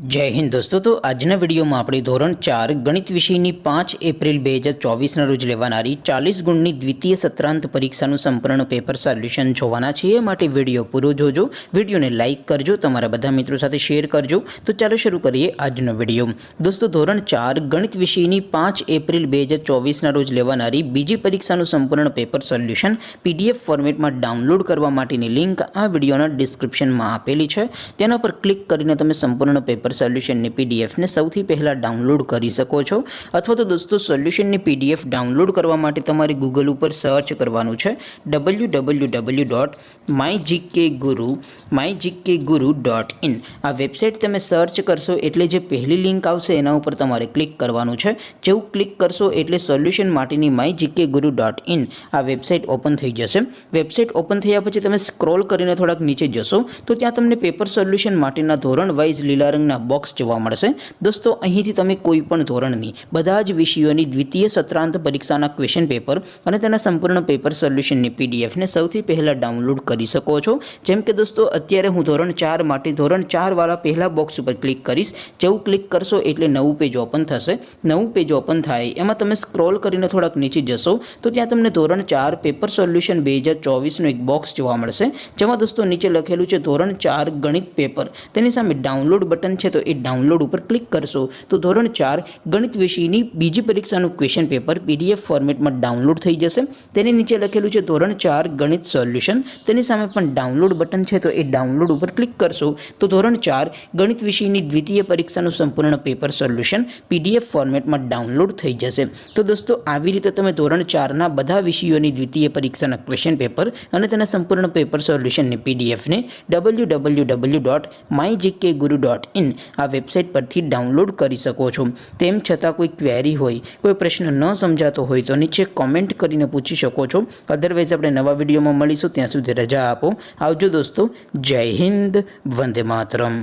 जय हिंद दोस्तों। तो आजना वीडियो में આપણે ધોરણ 4 ગણિત વિષયની 5 એપ્રિલ 2024 રોજ લેવાનારી 40 ગુણની દ્વિતીય સત્રાંત પરીક્ષાનું સંપૂર્ણ પેપર સોલ્યુશન જોવાના છીએ। માટે વિડિયો પૂરો જોજો, વિડિયોને લાઈક કરજો, તમારા બધા મિત્રો સાથે શેર કરજો। તો ચાલો શરૂ કરીએ આજનો વિડિયો। દોસ્તો ધોરણ 4 ગણિત વિષયની 5 એપ્રિલ 2024 રોજ લેવાનારી બીજી પરીક્ષાનું સંપૂર્ણ પેપર સોલ્યુશન પીડીએફ ફોર્મેટમાં ડાઉનલોડ કરવા માટેની લિંક આ વિડિયોના ડિસ્ક્રિપ્શનમાં આપેલી છે। તેના પર ક્લિક કરીને તમે સંપૂર્ણ પેપર સોલ્યુશન ની પીડીએફ ને સૌથી પહેલા ડાઉનલોડ કરી શકો છો। અથવા તો દોસ્તો સોલ્યુશન ની પીડીએફ ડાઉનલોડ કરવા માટે તમારે ગૂગલ ઉપર સર્ચ કરવાનું છે www.mygkguru.in। આ વેબસાઇટ તમે સર્ચ કરશો એટલે જે પહેલી લિંક આવશે એના ઉપર તમારે ક્લિક કરવાનું છે। જેવું ક્લિક કરશો એટલે સોલ્યુશન માટેની mygkguru.in આ વેબસાઇટ ઓપન થઈ જશે। વેબસાઇટ ઓપન થયા પછી તમે સ્ક્રોલ કરીને થોડાક નીચે જશો તો ત્યાં તમને પેપર સોલ્યુશન માટેના ધોરણ વાઇઝ લીલા રંગના બોક્સ જોવા મળશે। દોસ્તો અહીંથી તમે કોઈ પણ ધોરણની બધા જ વિષયોની દ્વિતીય સત્રાંત પરીક્ષાના ક્વેશ્ચન પેપર અને તેના સંપૂર્ણ પેપર સોલ્યુશનની પીડીએફ ને સૌથી પહેલા ડાઉનલોડ કરી શકો છો। જેમ કે દોસ્તો અત્યારે હું ધોરણ 4 માટે ધોરણ 4 વાળા પહેલા બોક્સ ઉપર ક્લિક કરીશ। જેવું ક્લિક કરશો એટલે નવું પેજ ઓપન થશે। નવું પેજ ઓપન થાય એમાં તમે સ્ક્રોલ કરીને થોડાક નીચે જશો તો ત્યાં તમને ધોરણ 4 પેપર સોલ્યુશન 2024 નું એક બોક્સ જોવા મળશે। જેમાં દોસ્તો નીચે લખેલું છે ધોરણ 4 ગણિત પેપર, તેની સામે ડાઉનલોડ બટન છે તો એ ડાઉનલોડ ઉપર ક્લિક કરશો તો ધોરણ 4 ગણિત વિષયની બીજી પરીક્ષાનું ક્વેશ્ચન પેપર પીડીએફ ફોર્મેટમાં ડાઉનલોડ થઈ જશે। તેની નીચે લખેલું છે ધોરણ 4 ગણિત સોલ્યુશન, તેની સામે પણ ડાઉનલોડ બટન છે તો એ ડાઉનલોડ ઉપર ક્લિક કરશો તો ધોરણ 4 ગણિત વિષયની દ્વિતીય પરીક્ષાનું સંપૂર્ણ પેપર સોલ્યુશન પીડીએફ ફોર્મેટમાં ડાઉનલોડ થઈ જશે। તો દોસ્તો આવી રીતે તમે ધોરણ 4 ના બધા વિષયોની દ્વિતીય પરીક્ષાના ક્વેશ્ચન પેપર અને તેના સંપૂર્ણ પેપર સોલ્યુશનની પીડીએફને www.mygkguru.in આ વેબસાઇટ પરથી ડાઉનલોડ કરી શકો છો। તેમ છતાં કોઈ ક્વેરી હોય, કોઈ પ્રશ્ન ન સમજાતો હોય તો નીચે કોમેન્ટ કરીને પૂછી શકો છો। અધરવાઇઝ આપણે નવા વિડીયોમાં મળીશું, ત્યાં સુધી રજા આપો। આવજો દોસ્તો, જય હિન્દ, વંદે માતરમ।